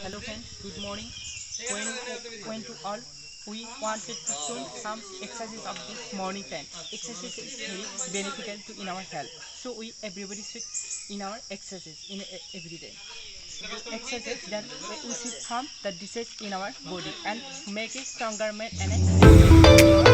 Hello friends, good morning. When to all, we wanted to show some exercises of this morning time. Exercise is very beneficial to in our health. So everybody should in our exercise in every day. Exercise that we should harm the disease in our body and make it stronger man and